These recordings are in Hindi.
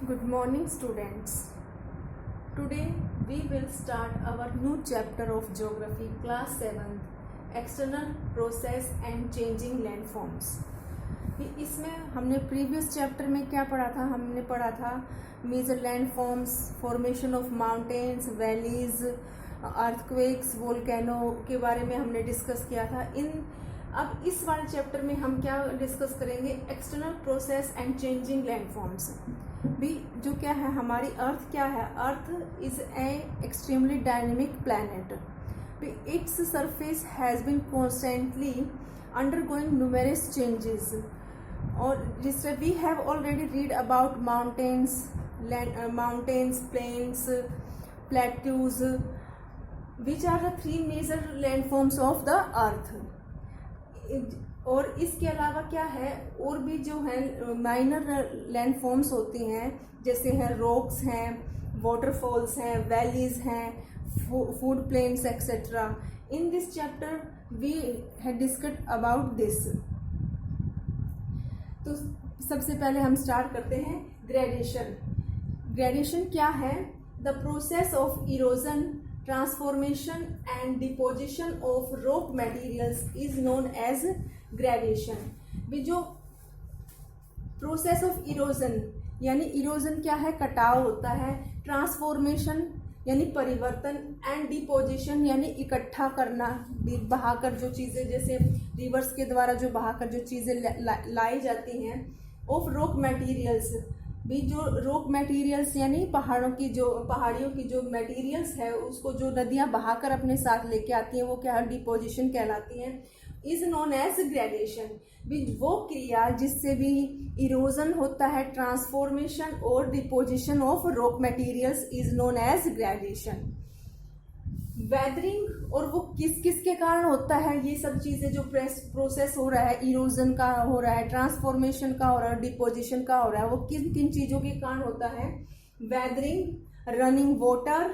Good morning, students. Today we will start our new chapter of Geography, class 7th, External Process and Changing Landforms. इसमें हमने प्रीवियस चैप्टर में क्या पढ़ा था? हमने पढ़ा था major landforms, formation of mountains, valleys, earthquakes, volcano के बारे में हमने डिस्कस किया था। अब इस वाले चैप्टर में हम क्या डिस्कस करेंगे? External process and changing landforms. भी जो क्या है, हमारी अर्थ क्या है? Earth is a extremely dynamic planet. Its surface has been constantly undergoing numerous changes, or we have already read about mountains, plains, plateaus, which are the three major landforms of the earth. और इसके अलावा क्या है, और भी जो है माइनर लैंडफॉर्म्स होती हैं, जैसे हैं रॉक्स हैं, वाटरफॉल्स हैं, वैलीज हैं, flood plains etcetera. In this chapter we had discussed about this. तो सबसे पहले हम स्टार्ट करते हैं ग्रेडेशन. ग्रेडेशन क्या है? The process of erosion, transformation and deposition of rock materials is known as gradation. भी जो प्रोसेस ऑफ इरोजन, यानी इरोजन क्या है? कटाव होता है. ट्रांसफॉर्मेशन यानी परिवर्तन, एंड डिपोजिशन यानी इकट्ठा करना, बहाकर जो चीज़ें, जैसे रिवर्स के द्वारा जो बहाकर जो चीज़ें लाई जाती हैं. ऑफ रॉक मटेरियल्स, भी जो रॉक मटेरियल्स यानी पहाड़ियों की जो मटेरियल्स है, उसको जो नदियाँ बहाकर अपने साथ लेके आती हैं, वो क्या है? डिपोजिशन कहलाती हैं. Is known as gradation. भी वो क्रिया जिससे भी इरोजन होता है, ट्रांसफॉर्मेशन और deposition of rock materials is known as gradation. Weathering, और वो किस किस के कारण होता है? ये सब चीज़ें जो प्रोसेस हो रहा है, इरोजन का हो रहा है, ट्रांसफॉर्मेशन का हो रहा है, डिपोजिशन का हो रहा है, वो किन किन चीज़ों के कारण होता है? Weathering, running water,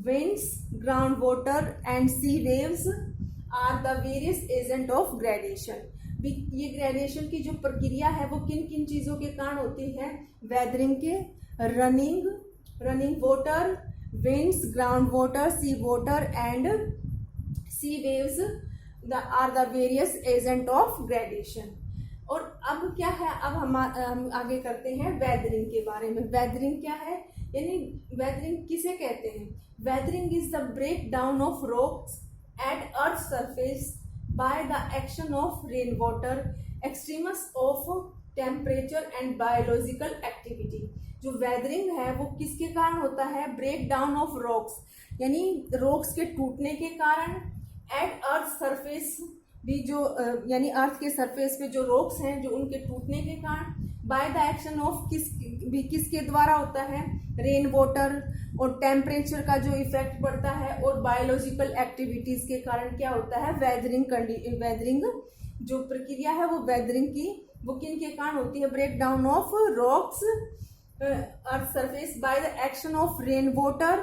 winds, ground water and sea waves are the various agent of gradation. ये ग्रेडेशन की जो प्रक्रिया है वो किन किन चीज़ों के कारण होती है? वेदरिंग के, running water, winds, ground water, sea water and sea waves are the various agent of gradation. और अब क्या है? अब हम आगे करते हैं वेदरिंग के बारे में. वेदरिंग क्या है? यानी वेदरिंग किसे कहते हैं? Weathering is the break down of rocks at earth surface by the action of rain water, extremes of temperature and biological activity. जो वेदरिंग है वो किसके कारण होता है? ब्रेक डाउन ऑफ रॉक्स, यानी रॉक्स के टूटने के कारण. एट अर्थ सरफेस, भी जो यानी अर्थ के सरफेस पे जो रॉक्स हैं, जो उनके टूटने के कारण. बाय द एक्शन ऑफ किसके द्वारा होता है? रेन वाटर और टेम्परेचर का जो इफेक्ट पड़ता है, और बायोलॉजिकल एक्टिविटीज के कारण क्या होता है? वेदरिंग जो प्रक्रिया है वो वेदरिंग की, वो किन के कारण होती है? Break down of rocks earth surface by the action of rain water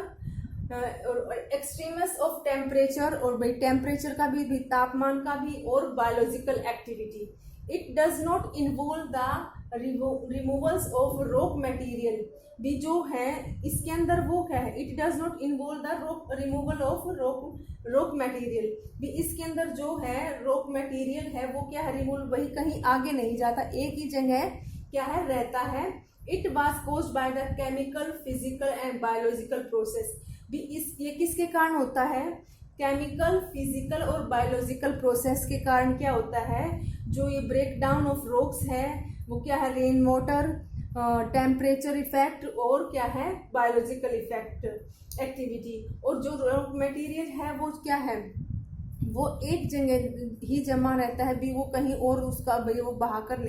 और एक्सट्रीमस ऑफ टेम्परेचर, और भाई टेम्परेचर का भी तापमान का भी, और biological activity. It does not involve the removals of rock material. भी जो है इसके अंदर वो क्या है? It does not involve the removal of rock material. भी इसके अंदर जो है रॉक मटेरियल है वो क्या है? रिमूव, वही कहीं आगे नहीं जाता, एक ही जगह क्या है? रहता है. It was caused by the chemical, physical and biological process. भी ये किसके कारण होता है? केमिकल, फिजिकल और बायोलॉजिकल प्रोसेस के कारण क्या होता है? जो ये ब्रेक डाउन ऑफ रॉक्स है वो क्या है? रेन वाटर, टेम्परेचर इफेक्ट, और क्या है? Biological effect activity. और जो रॉक मटेरियल है वो क्या है? वो एक जगह ही जमा रहता है, भी वो कहीं और उसका वो बहकर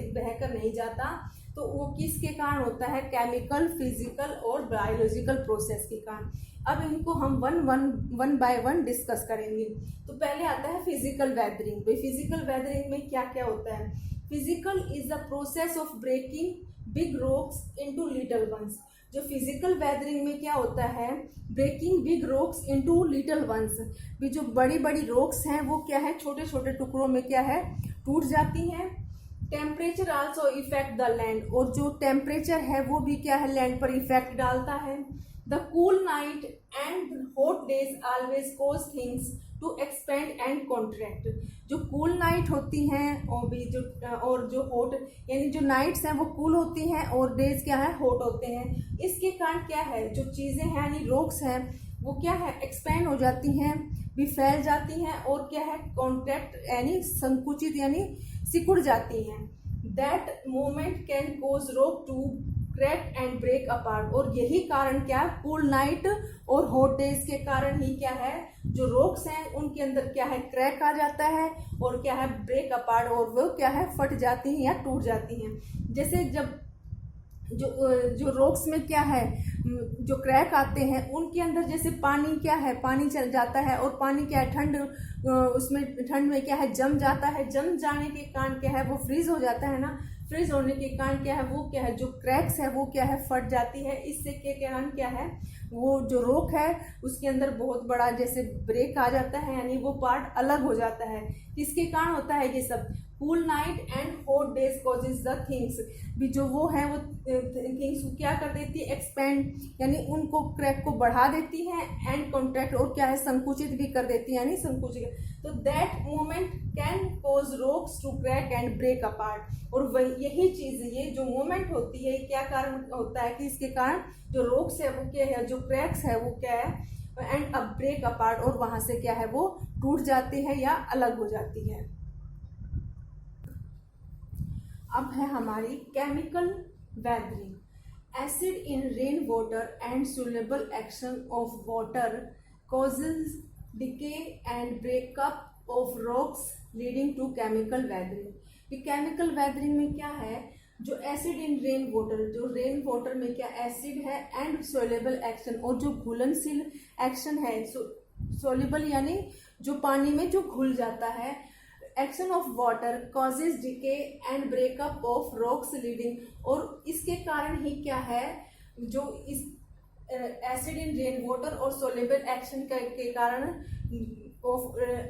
नहीं जाता. तो वो किसके कारण होता है? केमिकल, फिजिकल और बायोलॉजिकल प्रोसेस के कारण. अब इनको हम वन बाय वन डिस्कस करेंगे. तो पहले आता है फिजिकल वेदरिंग. फिजिकल वेदरिंग में क्या क्या होता है? Physical is the process of breaking big rocks into little ones. जो फिजिकल वेदरिंग में क्या होता है? Breaking big rocks into little ones. भी जो बड़ी बड़ी रॉक्स हैं वो क्या है? छोटे छोटे टुकड़ों में क्या है? टूट जाती हैं. Temperature also effect the land, और जो टेम्परेचर है वो भी क्या है, लैंड पर इफेक्ट डालता है। The cool night and hot days always cause things to expand and contract. जो कूल नाइट होती हैं और जो हॉट, यानी जो नाइट्स हैं वो कूल होती हैं और डेज क्या है, हॉट होते हैं। इसके कारण क्या है, जो चीज़ें हैं यानी रॉक्स हैं वो क्या है, एक्सपेंड हो जाती हैं, भी फैल जाती हैं, और क्या है, कॉन्ट्रैक्ट यानी संकुचित यानी सिकुड़ जाती हैं। That moment can cause rock to crack and break apart, और यही कारण क्या है, कूल नाइट और हॉट डेज के कारण ही क्या है, जो रॉक्स हैं उनके अंदर क्या है, क्रैक आ जाता है और क्या है, ब्रेक अपार्ट, और वो क्या है, फट जाती हैं या टूट जाती हैं। जैसे जब जो रॉक्स में क्या है, जो क्रैक आते हैं उनके अंदर जैसे पानी क्या है, पानी चल जाता है, और पानी क्या है, उसमें ठंड में क्या है, जम जाता है, जम जाने के कारण क्या है, वो फ्रीज हो जाता है ना, फ्रीज होने के कारण क्या है, वो क्या है, जो क्रैक्स है वो क्या है, फट जाती है। इससे के कारण क्या है, वो जो रॉक है उसके अंदर बहुत बड़ा जैसे ब्रेक आ जाता है, यानी वो पार्ट अलग हो जाता है। किसके कारण होता है ये सब, cool night and hot days causes the things, भी जो वो है वो थिंग्स को क्या कर देती है, एक्सपेंड यानी उनको क्रैक को बढ़ा देती है, एंड कॉन्ट्रैक्ट और क्या है, संकुचित भी कर देती है यानी संकुचित। तो that moment can cause rocks to crack and break apart, और वही यही चीज, ये जो मोमेंट होती है क्या कारण होता है कि इसके कारण जो रॉक्स है वो क्या है, जो क्रैक्स है वो क्या है, एंड अ ब्रेक अपार्ट, और वहां से क्या है, वो टूट जाती है या अलग हो जाती है। अब है हमारी chemical weathering. Acid in rain water and soluble action of water causes decay and breakup of rocks leading to chemical weathering. ये केमिकल वेदरिंग में क्या है, जो एसिड इन रेन वाटर, जो रेन वाटर में क्या एसिड है, एंड सोल्यूबल एक्शन, और जो घुलनशील एक्शन है, सोल्यूबल यानी जो पानी में जो घुल जाता है, action of water causes decay and breakup of rocks leading, और इसके कारण ही क्या है, जो इस एसिड इन रेन वाटर और सोल्यूबल एक्शन के कारण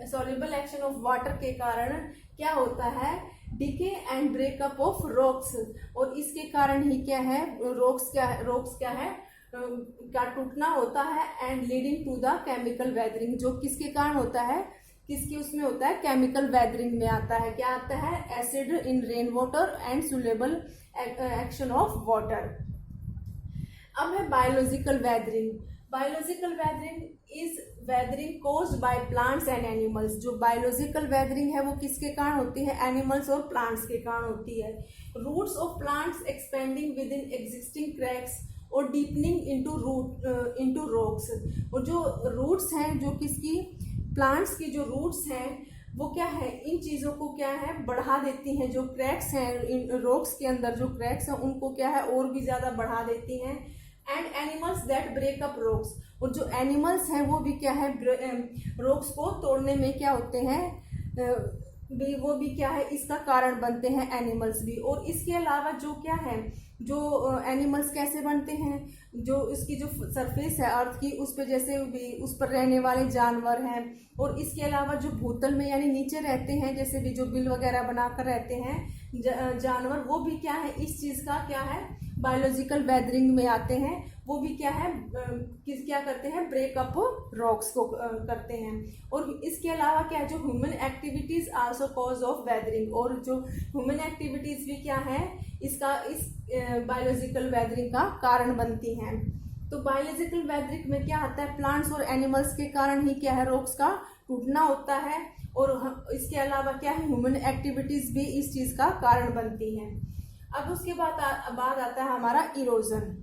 सोल्यूबल एक्शन ऑफ वाटर के कारण क्या होता है, decay and breakup of rocks, और इसके कारण ही क्या है, रॉक्स क्या है का टूटना होता है, and leading to the chemical weathering, जो किसके कारण होता है, किसके उसमें होता है, केमिकल वेदरिंग में आता है। क्या आता है, acid in rain water and soluble action of water. अब है biological weathering. Biological weathering is weathering caused by plants and animals. जो बायोलॉजिकल वेदरिंग है वो किसके कारण होती है, एनिमल्स और प्लांट्स के कारण होती है। Roots of plants expanding within existing cracks और डीपनिंग इनटू रॉक्स। और जो रूट्स हैं, जो किसकी, प्लांट्स की जो रूट्स हैं वो क्या है, इन चीज़ों को क्या है, बढ़ा देती हैं। जो क्रैक्स हैं, इन रॉक्स के अंदर जो क्रैक्स हैं उनको क्या है, और भी ज़्यादा बढ़ा देती हैं। And animals that break up rocks, और जो एनिमल्स हैं वो भी क्या है, रॉक्स को तोड़ने में क्या होते हैं, वो भी क्या है, इसका कारण बनते हैं एनिमल्स भी। और इसके अलावा जो क्या है, जो एनिमल्स कैसे बनते हैं, जो इसकी जो सरफेस है अर्थ की, उस पर जैसे भी उस पर रहने वाले जानवर हैं, और इसके अलावा जो भूतल में यानी नीचे रहते हैं, जैसे भी जो बिल वगैरह बनाकर रहते हैं जानवर, वो भी क्या है, इस चीज़ का क्या है, बायोलॉजिकल वेदरिंग में आते हैं। वो भी क्या है, क्या करते हैं, ब्रेकअप रॉक्स को करते हैं। और इसके अलावा क्या है, जो human activities also cause of weathering, और जो ह्यूमन एक्टिविटीज भी क्या है, इस बायोलॉजिकल वेदरिंग का कारण बनती हैं। तो बायोलॉजिकल वेदरिंग में क्या आता है, प्लांट्स और एनिमल्स के कारण ही क्या है, रॉक्स का टूटना होता है। और इसके अलावा क्या है, ह्यूमन एक्टिविटीज भी इस चीज का कारण बनती हैं। अब उसके बाद आता है हमारा इरोजन।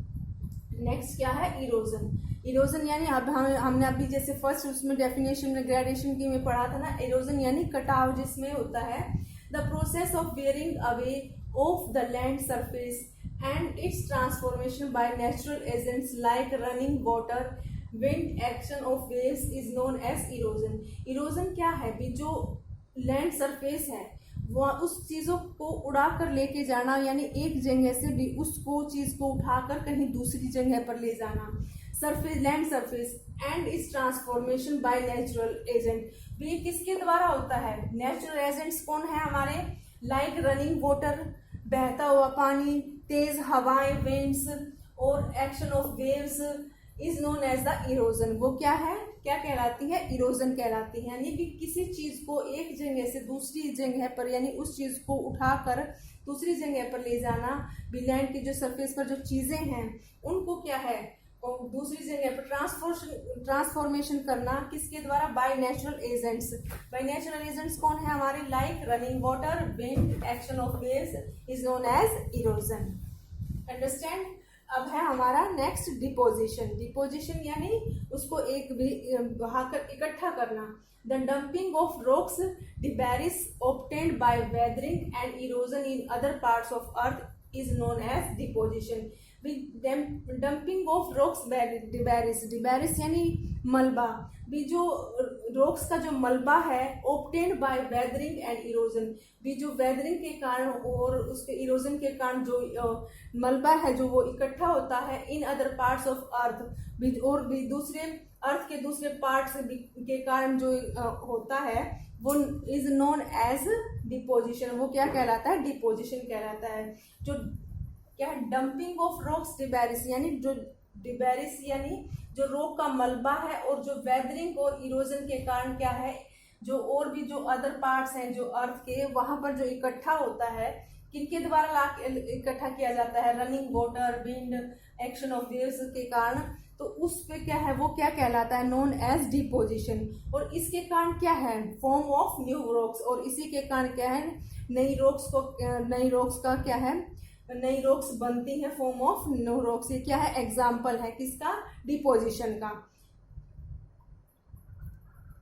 नेक्स्ट क्या है, इरोजन। इरोजन यानी अब हमने अभी जैसे फर्स्ट उसमें डेफिनेशन में ग्रेडेशन की में पढ़ा था ना, इरोजन यानी कटाव, जिसमें होता है the process of wearing away of the land surface and its transformation by natural agents like running water, wind, action of waves is known as erosion. Erosion क्या है भी, जो लैंड सरफेस है वो उस चीज़ों को उड़ा कर लेके जाना, यानी एक जगह से भी उसको चीज़ को उठाकर कहीं दूसरी जगह पर ले जाना। सरफेस, लैंड सरफेस एंड इस ट्रांसफॉर्मेशन बाय नेचुरल एजेंट, ये किसके द्वारा होता है, नेचुरल एजेंट्स कौन है हमारे, लाइक रनिंग वाटर, बहता हुआ पानी, तेज हवाएं, विंड्स, और action of waves is known as the erosion. वो क्या है, क्या कहलाती है, इरोजन कहलाती है। यानी कि किसी चीज को एक जगह से दूसरी जगह पर, यानी उस चीज को उठाकर दूसरी जगह पर ले जाना, भी लैंड की जो सरफेस पर जो चीजें हैं उनको क्या है, और दूसरी जगह पर ट्रांसफॉर्मेशन करना, किसके द्वारा, by natural agents. By natural agents कौन है हमारे, like running water, wind, action of waves is known as erosion. Understand. अब है हमारा नेक्स्ट डिपोजिशन। डिपोजिशन यानी उसको एक भी बहाकर इकट्ठा करना। The dumping of rocks, debris obtained by weathering and erosion in other parts of earth is known as deposition. Dumping of rocks, debris, debris यानी मलबा, भी जो रॉक्स का जो मलबा है, obtained by weathering and erosion, भी जो वेदरिंग के कारण और उसके इरोजन के कारण जो मलबा है जो वो इकट्ठा होता है, इन अदर पार्ट्स ऑफ अर्थ, भी और भी दूसरे अर्थ के दूसरे पार्ट्स के कारण जो होता है, वो इज नोन एज डिपोजिशन। वो क्या कहलाता है, डिपोजिशन कहलाता है। जो क्या है, डंपिंग ऑफ रॉक्स, डिबेरिस यानी जो डिबेरिस यानी जो रॉक का मलबा है, और जो वेदरिंग और इरोजन के कारण क्या है, जो और भी जो अदर पार्ट्स हैं जो अर्थ के, वहां पर जो इकट्ठा होता है, किनके द्वारा इकट्ठा किया जाता है, running water, wind, action of waves के कारण, तो उस पे क्या है, वो क्या कहलाता है, नोन एज डिपोजिशन। और इसके कारण क्या है, फॉर्म ऑफ न्यू रॉक्स, और इसी के कारण क्या है, नई रॉक्स का क्या है, नई रॉक्स बनती है, फॉर्म ऑफ न्यू रॉक्स। ये क्या है, एग्जाम्पल है किसका, डिपोजिशन का।